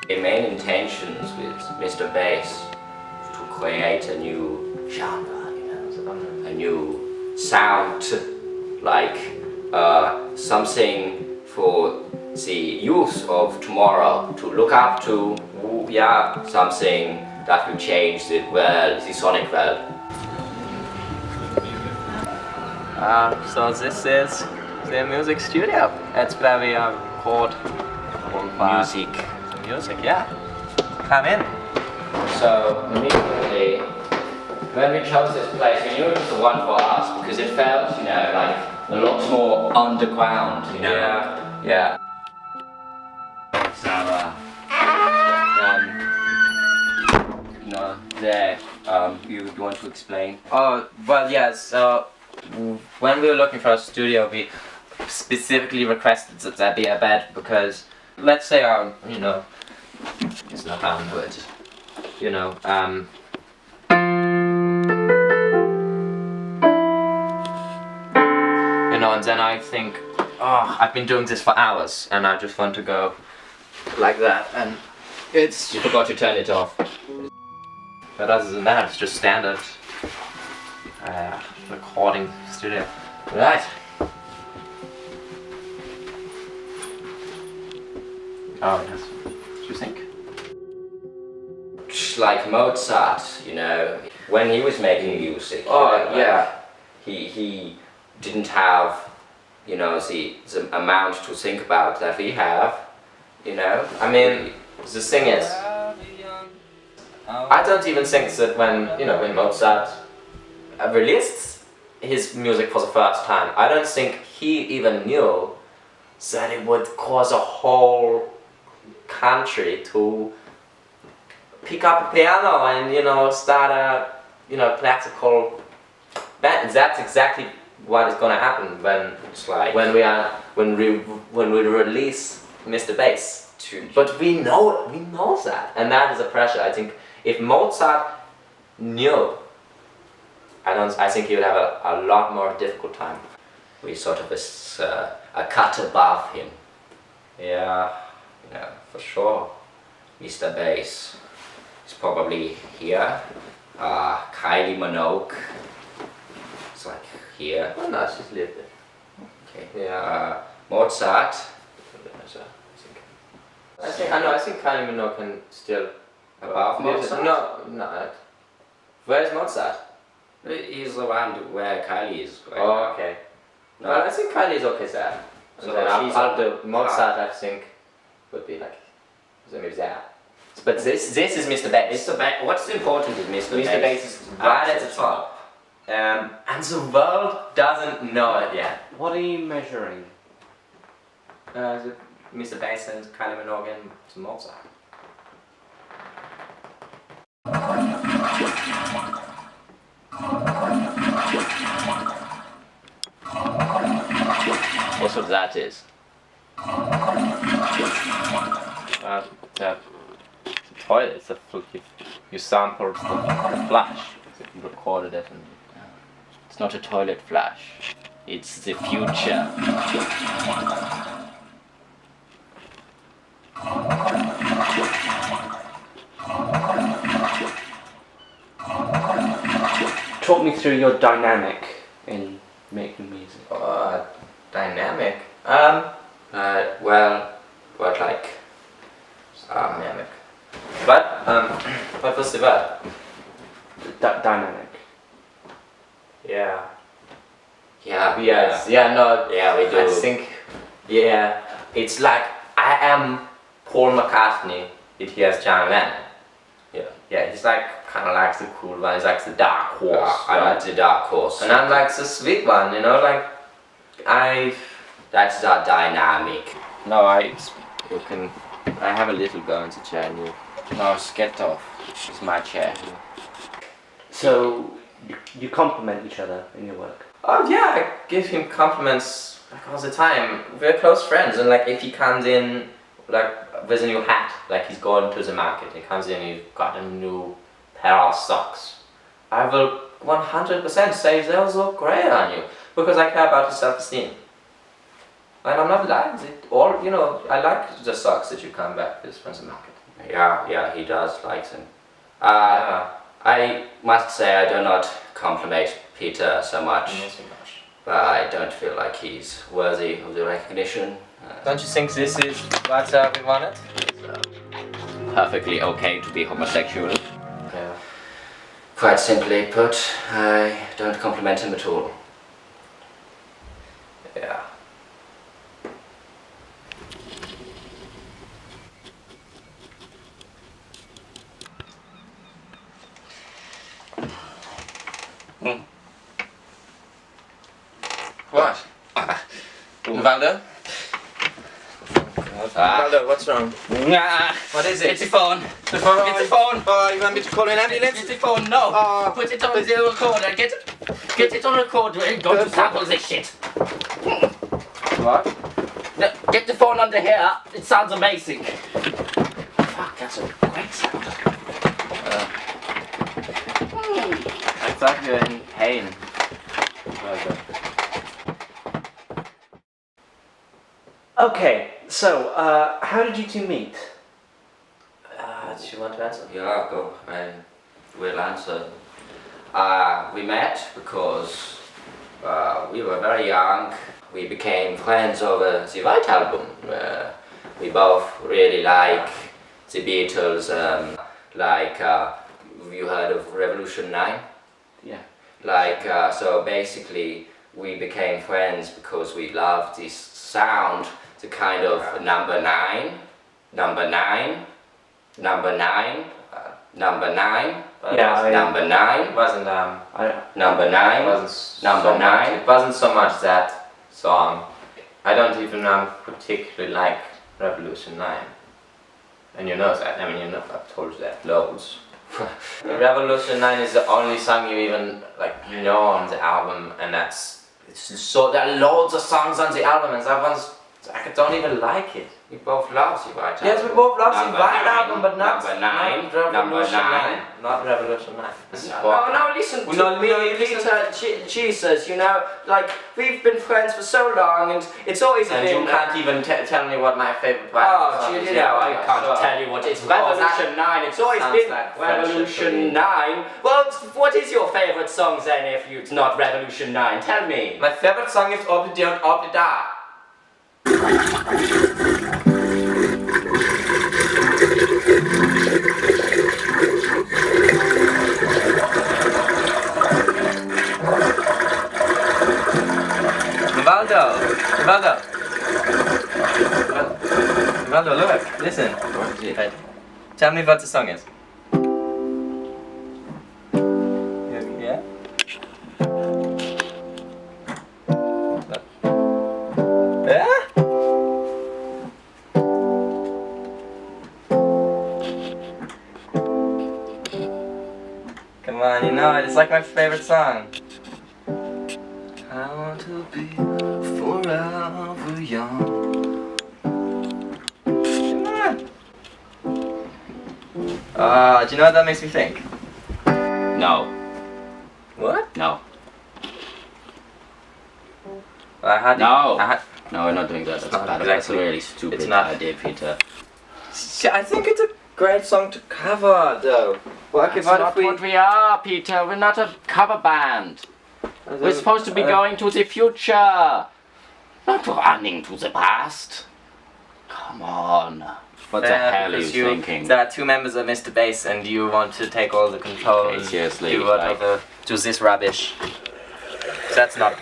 The main intentions with Mr. Bass to create a new genre, a new sound, like something for the youth of tomorrow to look up to, yeah, something that will change the world, the sonic world. So this is the music studio. It's where we record music, yeah. Come in. So immediately, when we chose this place, we knew it was the one for us because it felt, like a lot more underground, Yeah. So, there, you want to explain? Oh, well, yeah, so when we were looking for a studio, we specifically requested that there be a bed because, let's say, it's not Unheard, and then I think, oh, I've been doing this for hours, and I just want to go like that, and You forgot to turn it off. but other than that, it's just standard recording studio. Right. Oh, yes. What do you think? Just like Mozart, when he was making music. He didn't have, the amount to think about that we have, I mean, the thing is, I don't even think that when Mozart released his music for the first time, I don't think he even knew that it would cause a whole country to pick up a piano and start a classical band. That's exactly what is gonna happen when we release Mr. Bass. But we know that, and that is a pressure. I think if Mozart knew, I think he would have a lot more difficult time. We sort of a cut above him. Yeah. For sure. Mr. Bass is probably here. Kylie Minogue is like here. Oh no, she's lived it. Okay. Yeah. Mozart. I think Kylie Minogue can still Above Mozart? No. Where is Mozart? He's around where Kylie is right Oh, now. okay. No. Well, I think Kylie is okay there. So And then she's after Mozart, I think, would be like, maybe there. But this is Mr. Bass. Mr. Bass. What's important is Mr. Mr. Bass is right at the top. And the world doesn't know it yet. What are you measuring? Mr. Bass and Kylie Minogue and Mozart. Guess what that is? The toilet. It's you sampled the flash. You recorded it, and It's not a toilet flush. It's the future. Talk me through your dynamic in making music. dynamic. Dynamic. What was the word? Dynamic. Yeah. Yeah. Yes. Yeah. No. Yeah, we do. I think. Yeah. It's like I am Paul McCartney. It hears John Lennon. Yeah. Yeah. He's like kind of like the cool one. He's like the dark horse. I like the dark horse. And I'm like the sweet one. That's the dynamic. No, I have a little go into chair and you. No, get off. It's my chair. So you complement each other in your work. Oh yeah, I give him compliments like all the time. We're close friends, and like if he comes in like with a new hat, like he's going to the market, he comes in, he's got a new pair of socks, I will 100% say those look great on you, because I care about his self-esteem. And I'm not lying. I like the socks that you come back with from the market. Yeah, he does like him. Yeah. I must say I do not compliment Peter so much, but I don't feel like he's worthy of the recognition. Don't you think this is what we wanted? Perfectly okay to be homosexual. Yeah. Quite simply put, I don't compliment him at all. Yeah. What? Nivaldo? Nivaldo, what's wrong? What is it? It's the phone. The phone? It's the phone. Oh, you want me to call an ambulance? It's the phone. No. Oh. Put it on the recorder. Get it on recorder and go to sample this shit. What? No, get the phone under here. It sounds amazing. Fuck, that's a great sound. I thought you were in pain. Okay, so how did you two meet? Do you want to answer? Yeah, go. I will answer. We met because we were very young. We became friends over the White Album. We both really like the Beatles. You heard of Revolution 9? Yeah. So basically we became friends because we loved this sound, the kind of number nine. Yeah, Number nine. It wasn't Number nine. Number nine. It wasn't so much that song. I don't even particularly like Revolution 9. And you know that. I mean, you know, I've told you that loads. Revolution 9 is the only song you even know on the album, and there are loads of songs on the album, and that one's I don't even like it. We both love the White Album. Yes, we both love the White Album, but not Number nine. Not Revolution 9. No, listen to me, Peter. Jesus, you know, we've been friends for so long, and it's always and been. you can't even tell me what my favorite White Album is. I can't tell you what it's. Revolution 9. It's always been like Revolution 9. Well, what is your favorite song then? If it's not Revolution 9, tell me. My favorite song is Obli Da. Nivaldo, look, listen. Tell me what the song is. Yeah? Yeah? Come on, you know it. It's like my favorite song. I want to be forever young. Come on. Do you know what that makes me think? No. What? No. No. No, we're not doing that. That's not bad. exactly. That's a really stupid It's not. idea, Peter. I think it's a great song to cover, though. That's not what we are, Peter. We're not a cover band. We're supposed to be going to the future, not running to the past. Come on. What the hell are you thinking? There are two members of Mr. Bass, and you want to take all the control Okay, and seriously, do this rubbish. That's not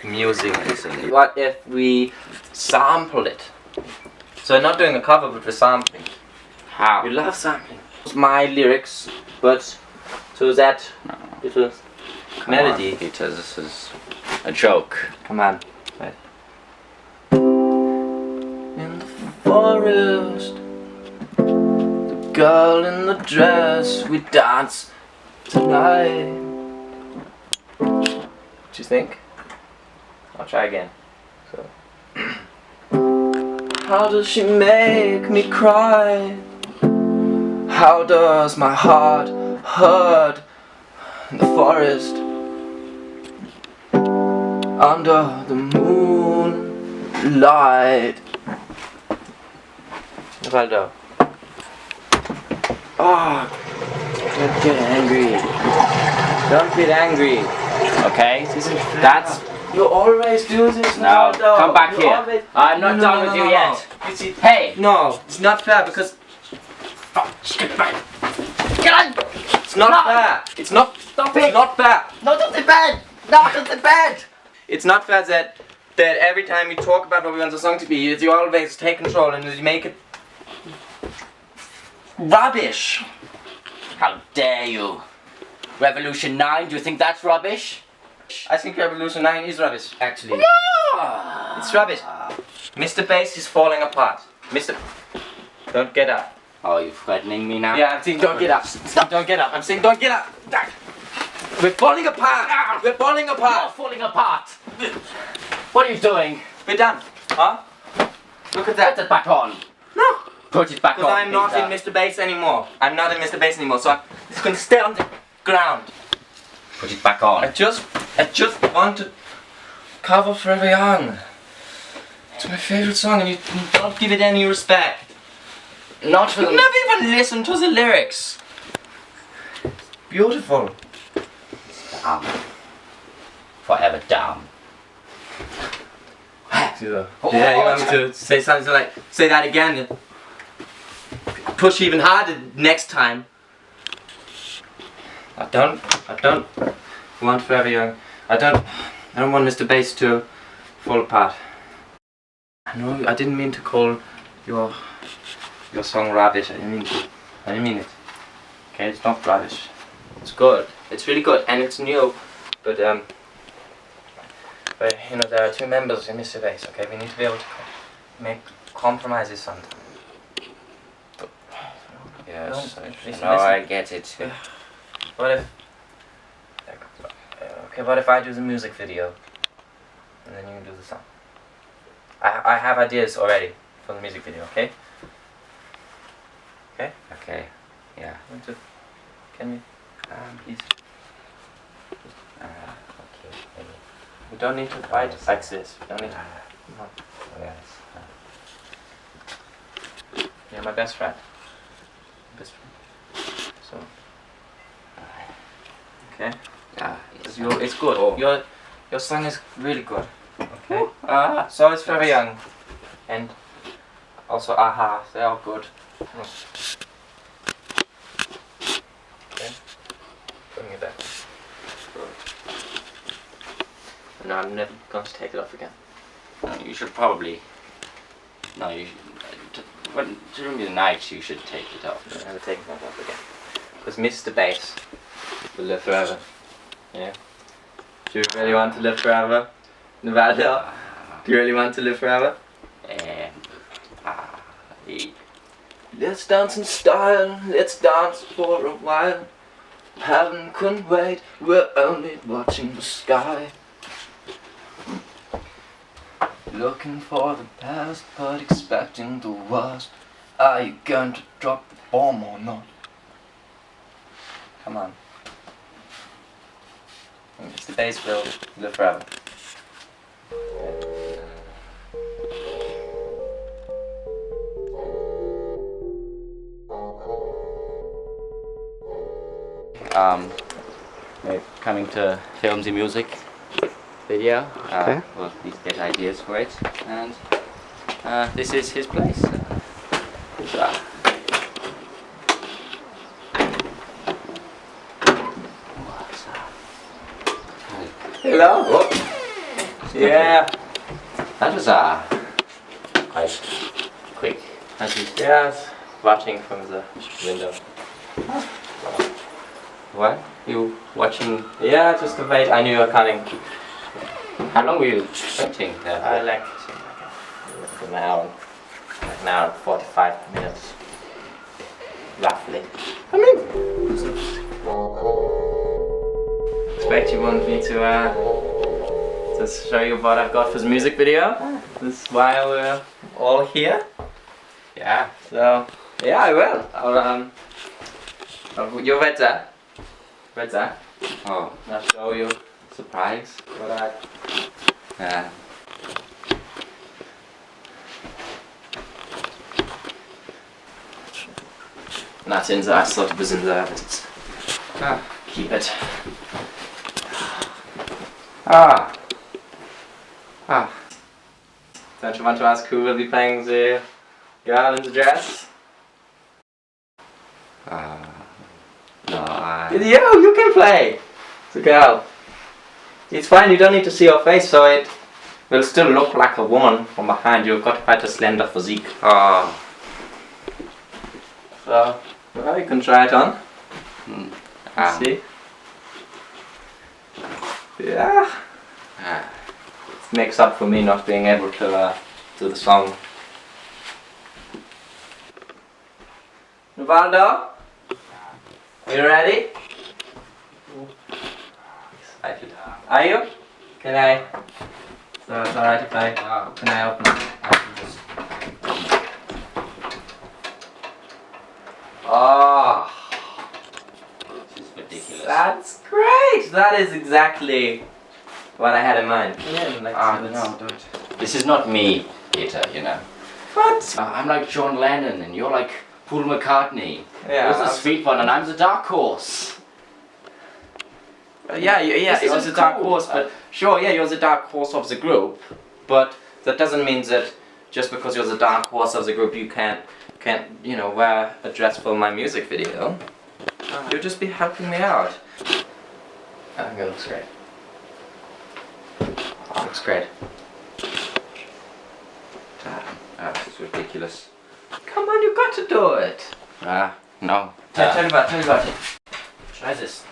music. Listen. What if we sample it? So we're not doing a cover, but we're sampling. How? You love sampling. My lyrics, but to that little melody. On, Peter, this is a joke. Come on. Right. In the forest, the girl in the dress, we dance tonight. What do you think? I'll try again. So. How does she make me cry? How does my heart hurt in the forest under the moonlight? Nivaldo. Oh, don't get angry. Don't get angry. Okay? This isn't fair. That's... You always do this. No, come back You here. always- I'm not No, done no, with no, you no. yet. You see, Hey! no, it's not fair because Get back! Get on! it's not fair. It's not. Stop It's it! not fair. No, to the bed! No, to the bed! It's not fair that every time we talk about what we want the song to be, you always take control and you make it rubbish. How dare you? Revolution 9, do you think that's rubbish? I think Revolution 9 is rubbish, actually. Ah. It's rubbish. Mr. Bass is falling apart. Mr. Don't get up. Oh, you're threatening me now? Yeah, I'm saying don't get up. Stop. Don't get up. I'm saying don't get up. We're falling apart. We're falling You're apart. falling apart! What are you doing? We're done. Huh? Look at Put that. it back on! No. Put it back on, Because I'm not Peter. in Mr. Bass anymore. I'm not in Mr. Bass anymore, so I'm just going to stay on the ground. Put it back on. I just want to cover Forever Young. It's my favorite song and you don't give it any respect. Not for You the... never even listen to the lyrics. Beautiful. Down. Forever down. Yeah, you want me to say something like, say that again. Push even harder next time. I don't want Forever Young. I don't want Mr. Bass to fall apart. I know I didn't mean to call your song rubbish. I didn't mean it. Okay, it's not rubbish. It's good. It's really good and it's new. But you know, there are two members in Mr. Bass, okay? We need to be able to make compromises sometimes. Yes, Listen, I get it. What if... Okay, what if I do the music video? And then you do the song? I have ideas already for the music video, okay? Okay? Okay, yeah. Can we... please? Okay, maybe. We don't need to fight like this. We don't need to... Come on. Yes. You're my best friend. Best friend. So... Okay? Yeah, It's good. Oh. Your song is really good. Okay? So is Forever Young. And also Aha, they're all good. Okay? Bring it back. No, I'm never going to take it off again. You should probably... No, you should... During the night you should take it off. I'm never taking that off again. Because Mr. Bass will live forever. Yeah? Do you really want to live forever? Nivaldo? Do you really want to live forever? Let's dance in style, let's dance for a while. Heaven couldn't wait, we're only watching the sky. Looking for the best, but expecting the worst. Are you going to drop the bomb or not? Come on. Mr. Bass will live forever. We're coming to film the music video. Okay. We'll please get ideas for it. And this is his place. Hello? Oh. Yeah. That was quite quick. Yes. Watching from the window. What? You watching? Yeah, just to wait. I knew you were coming. How long were you waiting there? I like an hour. Like an hour and 45 minutes. Roughly. I mean, expect you want me to show you what I've got for the music video. This is why we're all here. Yeah. So yeah, I will. You're better. Better. Oh, I'll show you. surprise. What I. Yeah. That's in there. I thought it was in there, but it's... keep it. Don't you want to ask who will be playing the girl in the dress? No, You can play the girl. It's fine, you don't need to see her face, so it will still look like a woman from behind. You've got quite a slender physique. So, well, you can try it on. See? Yeah. It makes up for me not being able to do the song. Nivaldo? Are you ready? Excited. Are you? Can I? So it's alright if I... Can I open it? This is ridiculous. That's great! That is exactly what I had in mind. Yeah, No, don't. This is not me, Peter, you know. What? I'm like John Lennon and you're like Paul McCartney. Yeah. You're the sweet one and I'm the dark horse. Yeah, you're the dark horse, but sure, yeah, you're the dark horse of the group, but that doesn't mean that just because you're the dark horse of the group you can't, you know, wear a dress for my music video. You'll just be helping me out. I think it looks great. Looks great. This is ridiculous. Come on, you got to do it. No. Tell me about it. Try this.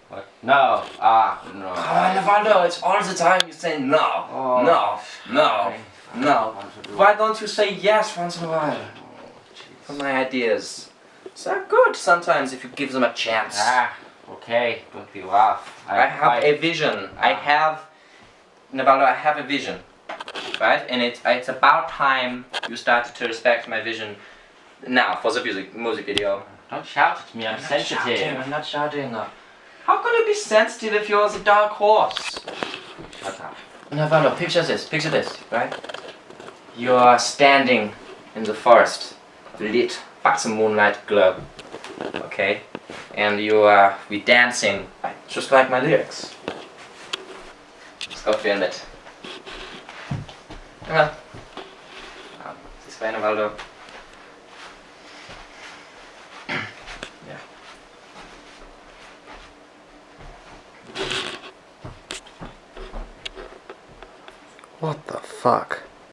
What? No. No. Come on, Nivaldo, it's all the time you say no, no. Why don't you say yes once in a while? For my ideas. So good sometimes if you give them a chance. Okay. Don't be rough. I have a vision. Nivaldo, I have a vision. Right? And it's about time you started to respect my vision now for the music video. Don't shout at me, I'm sensitive. I'm not shouting. How can you be sensitive if you're the dark horse? Shut up. Nivaldo, picture this, right? You're standing in the forest, lit by some moonlight glow, okay? And we dancing, just like my lyrics. Let's go film it. Come on. This way, Nivaldo. Yeah. What the fuck?